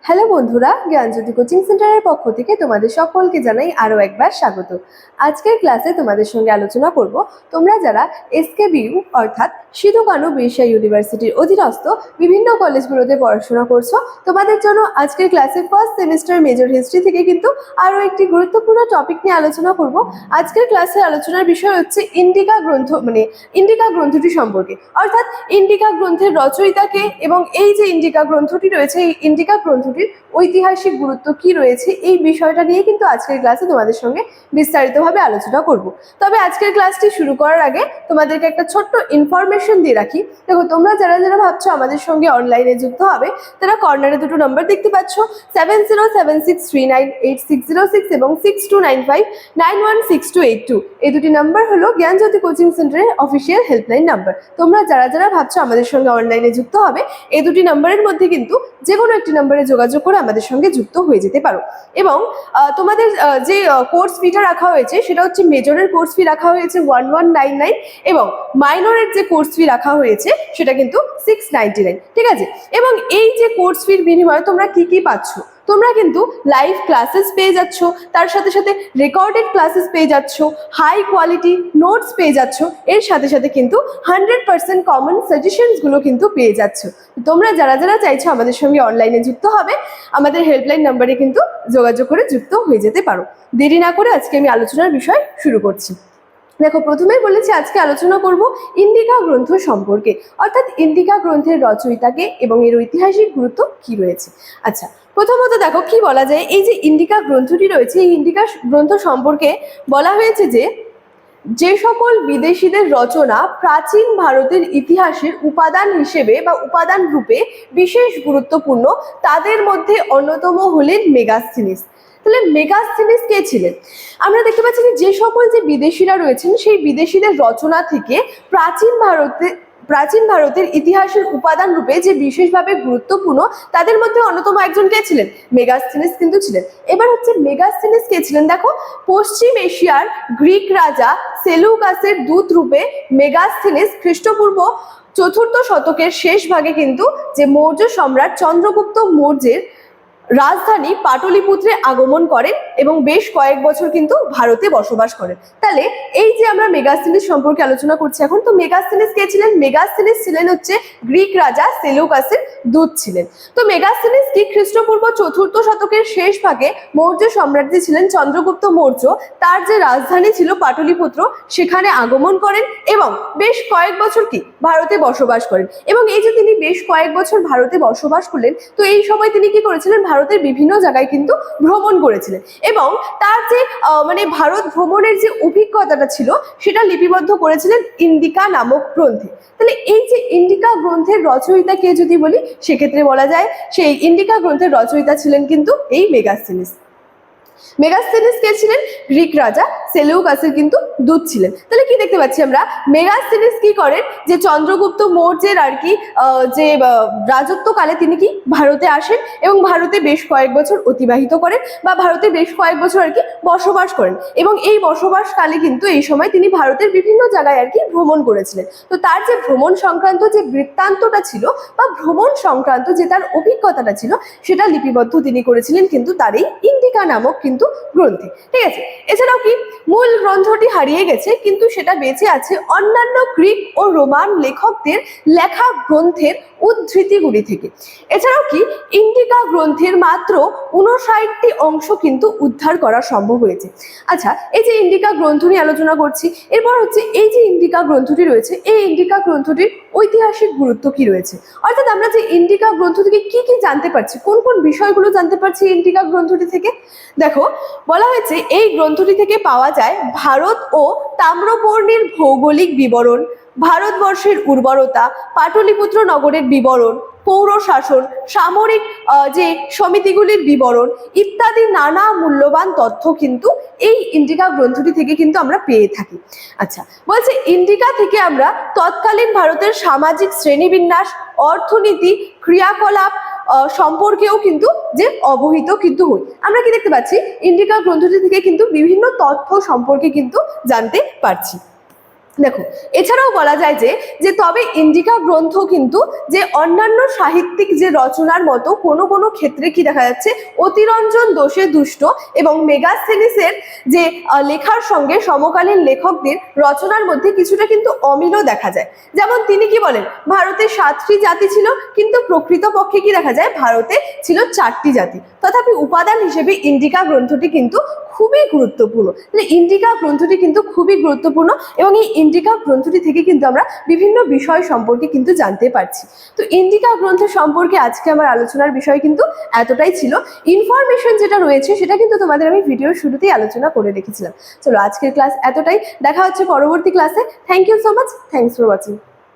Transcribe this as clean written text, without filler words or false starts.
Hello বন্ধুরা, জ্ঞানজ্যোতি coaching সেন্টারের পক্ষ থেকে তোমাদের সকলকে জানাই আরও একবার স্বাগত। আজকের ক্লাসে তোমাদের সঙ্গে আলোচনা করব তোমরা যারা এসকেবিইউ অর্থাৎ সিধু কানু বিরসা ইউনিভার্সিটির অধীনস্থ বিভিন্ন কলেজগুলোতে পড়াশোনা করছো, তোমাদের জন্য আজকের ক্লাসে ফার্স্ট সেমিস্টার মেজর হিস্ট্রি থেকে কিন্তু আরও একটি গুরুত্বপূর্ণ টপিক নিয়ে আলোচনা করব। আজকের ক্লাসের আলোচনার বিষয় হচ্ছে ইন্ডিকা গ্রন্থ, ইন্ডিকা গ্রন্থটি সম্পর্কে, অর্থাৎ ইন্ডিকা গ্রন্থের রচয়িতাকে এবং এই যে ইন্ডিকা গ্রন্থটি রয়েছে, এই ইন্ডিকা গ্রন্থটির ঐতিহাসিক গুরুত্ব কি রয়েছে, এই বিষয়টা নিয়ে কিন্তু আজকের ক্লাসে তোমাদের সঙ্গে বিস্তারিতভাবে আলোচনা করব। তবে আজকের ক্লাসটি শুরু করার আগে তোমাদেরকে একটা ছোট্ট ইনফরমেশন দিয়ে রাখি। দেখো, তোমরা যারা যারা ভাবছো আমাদের সঙ্গে অনলাইনে যুক্ত হবে, তারা কর্নারে দুটো নাম্বার দেখতে পাচ্ছ, 7076398606 এবং 6295916282। এই দুটি নাম্বার হলো জ্ঞানজ্যোতি কোচিং সেন্টারের অফিসিয়াল হেল্পলাইন নাম্বার। তোমরা যারা যারা ভাবছো আমাদের সঙ্গে অনলাইনে যুক্ত হবে, এই দুটি নাম্বারের মধ্যে কিন্তু যে কোনো একটি নাম্বারে যোগাযোগ করে আমাদের সঙ্গে যুক্ত হয়ে যেতে পারো। এবং তোমাদের যে কোর্স ফিটা রাখা হয়েছে সেটা হচ্ছে মেজরের কোর্স ফি রাখা হয়েছে 1199 এবং মাইনরের যে কোর্স ফি রাখা হয়েছে সেটা কিন্তু 699। ঠিক আছে, এবং এই যে কোর্স ফির বিনিময়ে তোমরা কি কি পাচ্ছ, তোমরা কিন্তু লাইভ ক্লাসেস পেয়ে যাচ্ছ, তার সাথে সাথে রেকর্ডেড ক্লাসেস পেয়ে যাচ্ছ, হাই কোয়ালিটি নোটস পেয়ে যাচ্ছ, এর সাথে সাথে কিন্তু 100% কমন সাজেশনসগুলো কিন্তু পেয়ে যাচ্ছ। তোমরা যারা যারা চাইছো আমাদের সঙ্গে অনলাইনে যুক্ত হবে, আমাদের হেল্পলাইন নাম্বারে কিন্তু যোগাযোগ করে যুক্ত হয়ে যেতে পারো। দেরি না করে আজকে আমি আলোচনার বিষয় শুরু করছি। দেখো, প্রথমেই বলেছি আজকে আলোচনা করব ইন্ডিকা গ্রন্থ সম্পর্কে, অর্থাৎ ইন্ডিকা গ্রন্থের রচয়িতাকে এবং এর ঐতিহাসিক গুরুত্ব কি রয়েছে। আচ্ছা, প্রথমত দেখো কি বলা যায়, এই যে ইন্ডিকা গ্রন্থটি রয়েছে, এই ইন্ডিকা গ্রন্থ সম্পর্কে বলা হয়েছে যে সকল বিদেশিদের রচনা প্রাচীন ভারতের ইতিহাসের উপাদান হিসেবে বা উপাদান রূপে বিশেষ গুরুত্বপূর্ণ, তাদের মধ্যে অন্যতম হলেন মেগাস্থিনিস। তাহলে মেগাস্থিনিস কে ছিলেন? আমরা দেখতে পাচ্ছি যে সকল যে বিদেশিরা রয়েছেন, সেই বিদেশিদের রচনা থেকে প্রাচীন ভারতের ইতিহাসের উপাদান রূপে যে বিশেষভাবে গুরুত্বপূর্ণ, তাদের মধ্যে অন্যতম একজন কে ছিলেন? মেগাস্থিনিস কিন্তু ছিলেন। এবার হচ্ছে মেগাস্থিনিস কে ছিলেন, দেখো, পশ্চিম এশিয়ার গ্রিক রাজা সেলুকাসের দূত রূপে মেগাস্থিনিস খ্রিস্টপূর্ব 4th শতকের শেষ ভাগে কিন্তু যে মৌর্য সম্রাট চন্দ্রগুপ্ত মৌর্যের রাজধানী পাটলিপুত্রে আগমন করেন এবং বেশ কয়েক বছর কিন্তু ভারতে বসবাস করেন। তাহলে এই যে আমরা মেগাস্থিনিস সম্পর্কে আলোচনা করছি এখন, তো মেগাস্থিনিস কে ছিলেন? মেগাস্থিনিস ছিলেন হচ্ছে গ্রিক রাজা সেলুকাসের দূত ছিলেন। তো মেগাস্থিনিস কি খ্রিস্টপূর্ব 4th শতকের শেষ ভাগে মৌর্য সম্রাট যে ছিলেন চন্দ্রগুপ্ত মৌর্য, তার যে রাজধানী ছিল পাটলিপুত্র, সেখানে আগমন করেন এবং বেশ কয়েক বছর কি ভারতে বসবাস করেন। এবং এই যে তিনি বেশ কয়েক বছর ভারতে বসবাস করলেন, তো এই সময় তিনি কি করেছিলেন? ভারতের বিভিন্ন জায়গায় কিন্তু ভ্রমণ করেছিলেন এবং তার যে ভারত ভ্রমণের যে অভিজ্ঞতাটা ছিল সেটা লিপিবদ্ধ করেছিলেন ইন্ডিকা নামক গ্রন্থে। তাহলে এই যে ইন্ডিকা গ্রন্থের রচয়িতা কে যদি বলি, সেক্ষেত্রে বলা যায় সেই ইন্ডিকা গ্রন্থের রচয়িতা ছিলেন কিন্তু এই মেগাস্থিনিস। মেগাস্থিনিস কে ছিলেন? গ্রিক রাজা সেলুকাসের কিন্তু দূত ছিলেন। তাহলে কি দেখতে পাচ্ছি আমরা, মেগাস্থিনিস কি করেন, যে চন্দ্রগুপ্ত মৌর্যের আর কি যে রাজত্বকালে তিনি কি ভারতে আসেন এবং ভারতে বেশ কয়েক বছর অতিবাহিত করেন বা ভারতে বেশ কয়েক বছর আর কি বসবাস করেন। এবং এই বসবাসকালে কিন্তু এই সময় তিনি ভারতের বিভিন্ন জায়গায় আর কি ভ্রমণ করেছিলেন। তো তার যে ভ্রমণ সংক্রান্ত যে বৃত্তান্তটা ছিল বা ভ্রমণ সংক্রান্ত যে তার অভিজ্ঞতাটা ছিল, সেটা লিপিবদ্ধ তিনি করেছিলেন কিন্তু তার এই ইন্ডিকা নামক কিন্তু গ্রন্থে। ঠিক আছে, এছাড়াও কি মূল গ্রন্থটি হারিয়ে গেছে কিন্তু সেটা বেঁচে আছে অন্যান্য গ্রিক ও রোমান লেখকদের লেখা গ্রন্থের উদ্ধৃতিগুলি থেকে। এছাড়াও কি ইন্ডিকা গ্রন্থের মাত্র 59টি অংশ কিন্তু উদ্ধার করা সম্ভব হয়েছে। আচ্ছা, এই যে ইন্ডিকা গ্রন্থ নিয়ে আলোচনা করছি, এরপর হচ্ছে এই যে ইন্ডিকা গ্রন্থটি রয়েছে, এই ইন্ডিকা গ্রন্থটির ঐতিহাসিক গুরুত্ব কি রয়েছে, অর্থাৎ আমরা যে ইন্ডিকা গ্রন্থ থেকে কি কি জানতে পারছি, কোন কোন বিষয়গুলো জানতে পারছি ইন্ডিকা গ্রন্থটি থেকে। দেখো, বলা হয়েছে এই গ্রন্থটি থেকে পাওয়া যায় ভারত ও তাম্রপর্ণীর ভৌগোলিক বিবরণ, ভারতবর্ষের উর্বরতা, পাটলিপুত্র নগরের বিবরণ, পৌর শাসন, সামরিক যে সমিতিগুলির বিবরণ ইত্যাদি নানা মূল্যবান তথ্য কিন্তু এই ইন্ডিকা গ্রন্থটি থেকে কিন্তু আমরা পেয়ে থাকি। আচ্ছা, বলছে ইন্ডিকা থেকে আমরা তৎকালীন ভারতের সামাজিক শ্রেণীবিন্যাস, অর্থনীতি, ক্রিয়াকলাপ সম্পর্কেও কিন্তু যে অবহিত কিন্তু হই। আমরা কি দেখতে পাচ্ছি, ইন্ডিকা গ্রন্থটি থেকে কিন্তু বিভিন্ন তথ্য সম্পর্কে কিন্তু জানতে পারছি। দেখো, এছাড়াও বলা যায় যে তবে ইন্ডিকা গ্রন্থ কিন্তু যে অন্যান্য সাহিত্যিক যে রচনার মতো কোনো কোনো ক্ষেত্রে কি দেখা যাচ্ছে অতিরঞ্জন দোষে দুষ্ট এবং মেগাস্থেনিসের যে লেখার সঙ্গে সমকালীন লেখকদের রচনার মধ্যে কিছুটা কিন্তু অমিলও দেখা যায়। যেমন তিনি কি বলেন, ভারতে 7টি জাতি ছিল, কিন্তু প্রকৃতপক্ষে কি দেখা যায় ভারতে ছিল 4টি জাতি। তথাপি উপাদান হিসেবে ইন্ডিকা গ্রন্থটি কিন্তু খুবই গুরুত্বপূর্ণ। তাহলে ইন্ডিকা গ্রন্থটি কিন্তু খুবই গুরুত্বপূর্ণ এবং এই ইন্ডিকা গ্রন্থটি থেকে কিন্তু আমরা বিভিন্ন বিষয় সম্পর্কে কিন্তু জানতে পারছি। তো ইন্ডিকা গ্রন্থ সম্পর্কে আজকে আমার আলোচনার বিষয় কিন্তু এতটাই ছিল। ইনফরমেশন যেটা রয়েছে সেটা কিন্তু তোমাদের আমি ভিডিওর শুরুতেই আলোচনা করে রেখেছিলাম। চলো, আজকের ক্লাস এতটাই। দেখা হচ্ছে পরবর্তী ক্লাসে। Thank you so much. Thanks for watching.